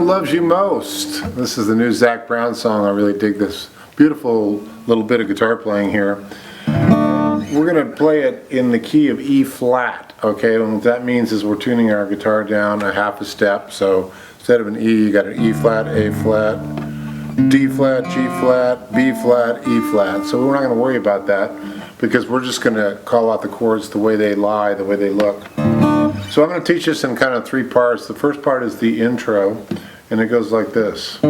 loves you most? This is the new Zac Brown song. I really dig this beautiful little bit of guitar playing here. We're going to play it in the key of E flat, okay? And what that means is we're tuning our guitar down a half a step. So instead of an E, you got an E flat, A flat, D flat, G flat, B flat, E flat. So we're not going to worry about that because we're just going to call out the chords the way they lie, the way they look. So I'm going to teach this in kind of three parts. The first part is the intro, and it goes like this. So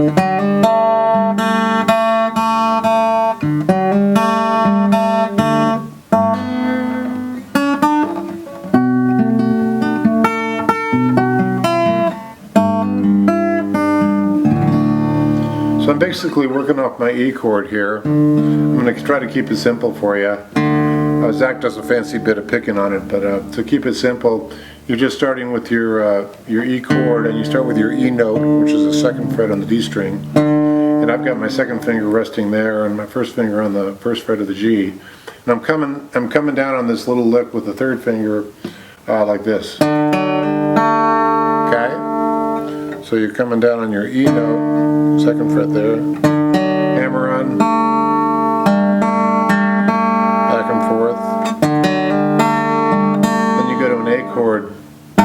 I'm basically working off my E chord here. I'm going to try to keep it simple for you. Zac does a fancy bit of picking on it, but to keep it simple, you're just starting with your E chord, and you start with your E note, which is the second fret on the D string. And I've got my second finger resting there, and my first finger on the first fret of the G. And I'm coming down on this little lick with the third finger like this. Okay? So you're coming down on your E note, second fret there, hammer on, back and forth. Then you go to an A chord. You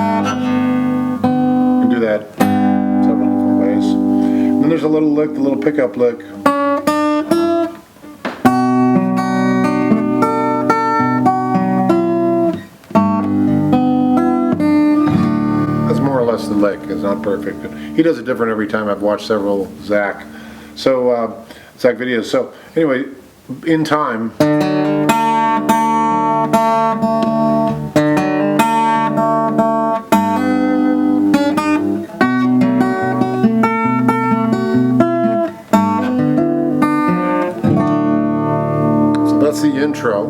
can do that several different ways. And then there's a little lick, the little pickup lick. That's more or less the lick. It's not perfect, but he does it different every time. I've watched several Zac videos. So anyway, in time. That's the intro,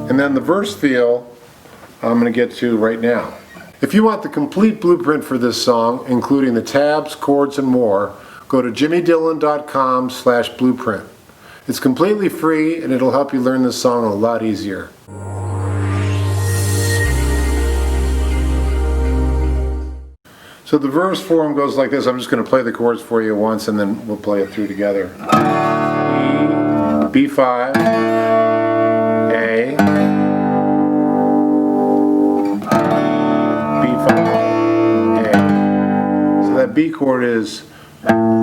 and then the verse feel I'm going to get to right now. If you want the complete blueprint for this song, including the tabs, chords, and more, go to jimmydillon.com/blueprint. It's completely free, and it'll help you learn this song a lot easier. So the verse form goes like this. I'm just going to play the chords for you once, and then we'll play it through together. E, B5, A, B5, A. So that B chord is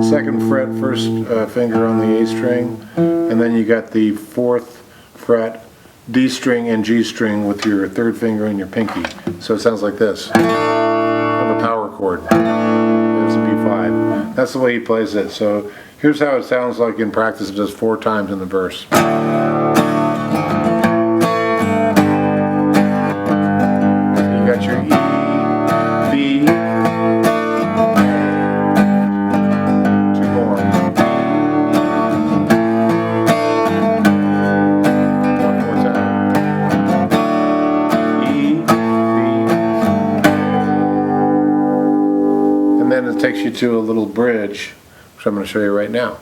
second fret, first finger on the A string, and then you got the fourth fret, D string and G string with your third finger and your pinky. So it sounds like this. Kind of a power chord. There's a B5. That's the way he plays it. So here's how it sounds like in practice. It does 4 times in the verse. You got your E, B, two more. One more time. E, B, and then it takes you to a little bridge, which I'm going to show you right now.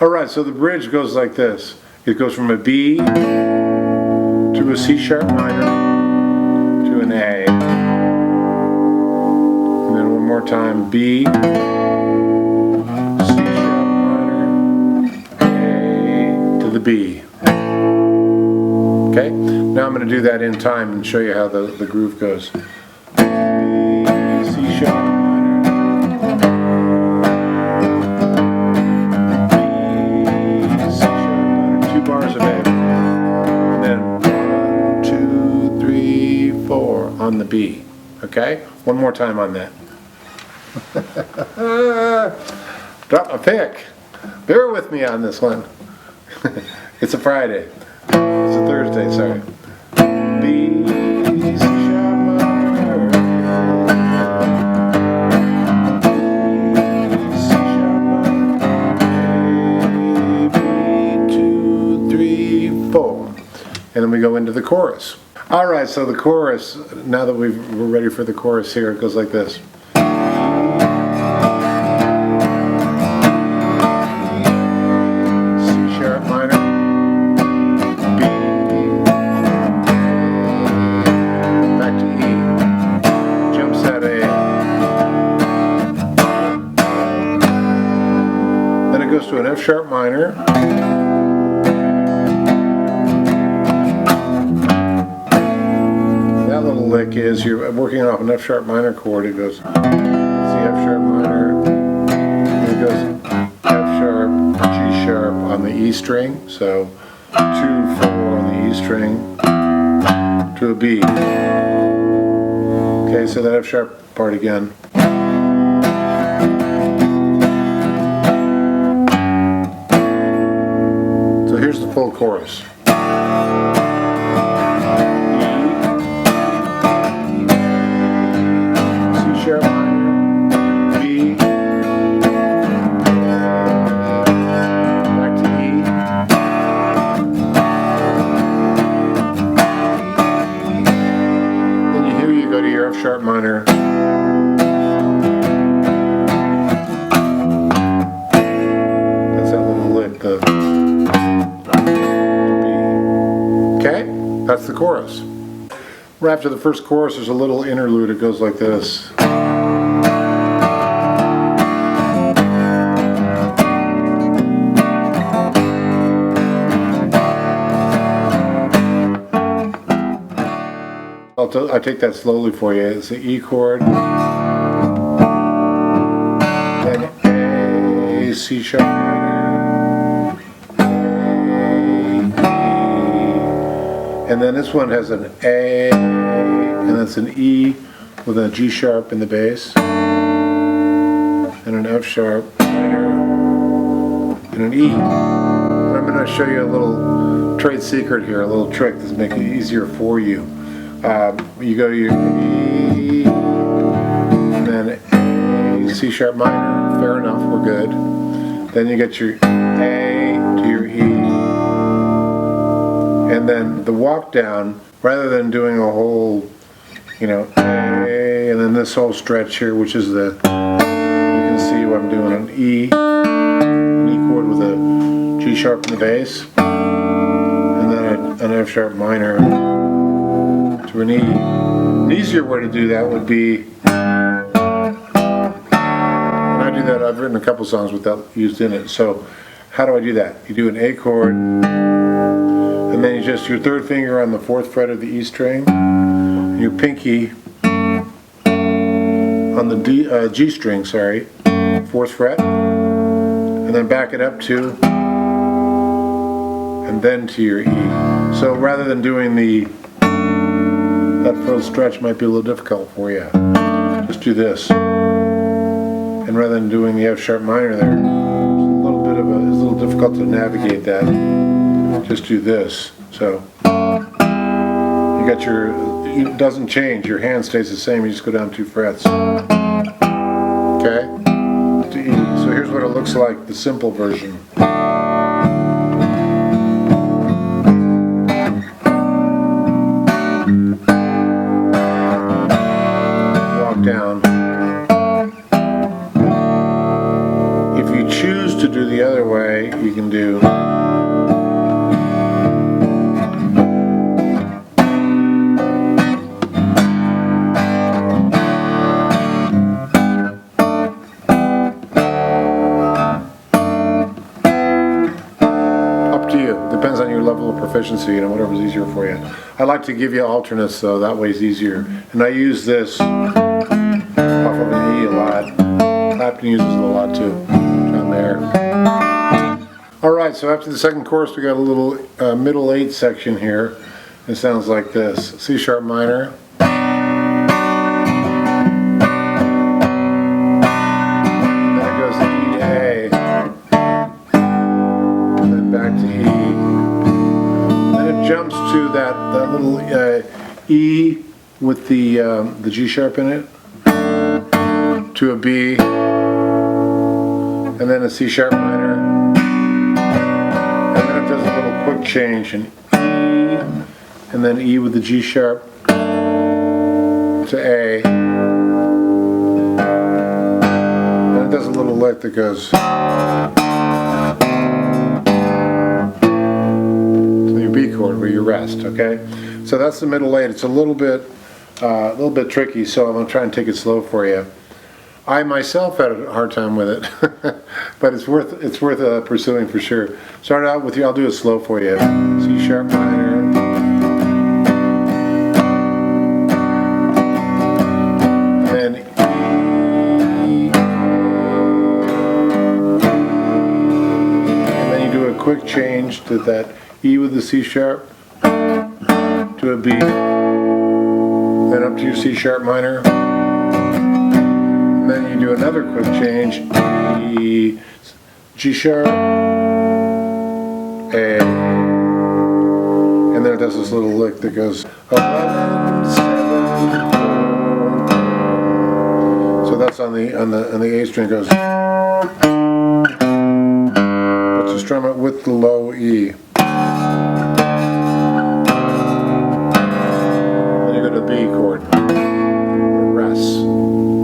Alright, so the bridge goes like this. It goes from a B to a C sharp minor to an A. And then one more time, B, C sharp minor, A to the B. Okay? Now I'm going to do that in time and show you how the groove goes. B, C sharp. Bars of A, and then 1, 2, 3, 4 on the B. Okay? One more time on that. Drop a pick. Bear with me on this one. It's a Friday. It's a Thursday, sorry. B, C sharp minor, C sharp minor, A, B, 2, 3, 4. And then we go into the chorus. Alright, so the chorus, now that we're ready for the chorus here, it goes like this. F sharp minor. That little lick is you're working off an F sharp minor chord. It goes C F sharp minor, and it goes F sharp, G sharp on the E string. So 2, 4 on the E string to a B. Okay, so that F sharp part again. So here's the full chorus. F sharp minor, that's that little lick, the B. Okay, that's the chorus. Right after the first chorus there's a little interlude. It goes like this. I'll take that slowly for you. It's the E chord, then A, C sharp minor, A, E, and then this one has an A, and that's an E with a G sharp in the bass, and an F sharp minor, and an E. And I'm going to show you a little trade secret here, a little trick that's making it easier for you. You go to your E, and then A, C sharp minor, fair enough, we're good. Then you get your A to your E, and then the walk down, rather than doing a whole, A, and then this whole stretch here, which is the, you can see I'm doing an E chord with a G sharp in the bass, and then an F sharp minor to an E. An easier way to do that would be, and I do that, I've written a couple songs with that used in it. So how do I do that? You do an A chord, and then you just your third finger on the 4th fret of the E string, and your pinky on the G string, 4th fret, and then back it up to, and then to your E. So rather than doing that first stretch might be a little difficult for you. Just do this. And rather than doing the F sharp minor there, it's a little difficult to navigate that. Just do this. So you got it doesn't change, your hand stays the same, you just go down 2 frets. Okay? To E. So here's what it looks like, the simple version. Down. If you choose to do the other way, you can do up to you. Depends on your level of proficiency and whatever's easier for you. I like to give you alternates though, that way it's easier. And I use this off of an E a lot. Clapton uses it a lot too. Down there. Alright, so after the second chorus we got a little middle 8 section here. It sounds like this. C sharp minor. Then it goes to E to A. And then back to E. Then it jumps to that little E with the G sharp in it, to a B, and then a C sharp minor, and then it does a little quick change, an E, and then E with the G sharp to A, and it does a little lick that goes to your B chord where you rest. Okay, so that's the middle 8. It's a little bit tricky, so I'm going to try and take it slow for you. I myself had a hard time with it, but it's worth pursuing for sure. Start out with I'll do it slow for you. C sharp minor. And then E. And then you do a quick change to that E with the C sharp to a B. Then up to your C sharp minor. And then you do another quick change, E, G sharp, A, and then it does this little lick that goes 11, 7, 4. So that's on the A string. It goes, but you strum it with the low E. Then you go to the B chord, rest.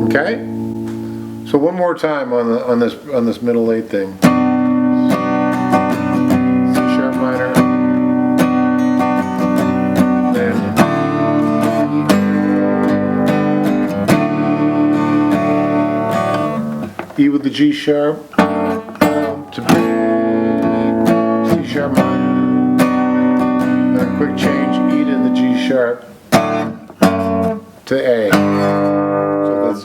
Okay. So one more time on this middle 8 thing. C sharp minor, then E with the G sharp to B, C sharp minor, then a quick change, E to the G sharp to A. So that's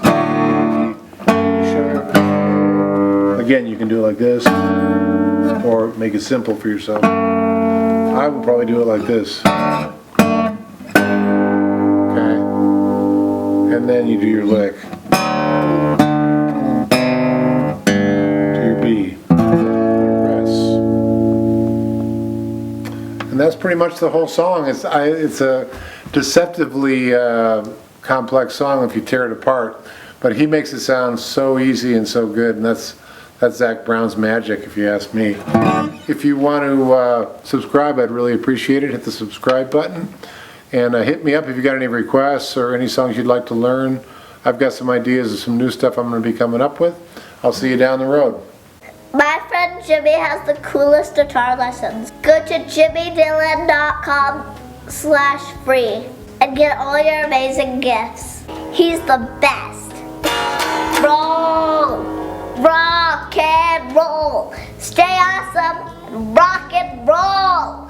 again, you can do it like this, or make it simple for yourself. I would probably do it like this. Okay? And then you do your lick. To your B. Rest. And that's pretty much the whole song. It's a deceptively complex song if you tear it apart. But he makes it sound so easy and so good, and that's Zach Brown's magic, if you ask me. If you want to subscribe, I'd really appreciate it. Hit the subscribe button. And hit me up if you got any requests or any songs you'd like to learn. I've got some ideas of some new stuff I'm going to be coming up with. I'll see you down the road. My friend Jimmy has the coolest guitar lessons. Go to jimmydillon.com/free and get all your amazing gifts. He's the best. Roll! Rock and roll! Stay awesome and rock and roll!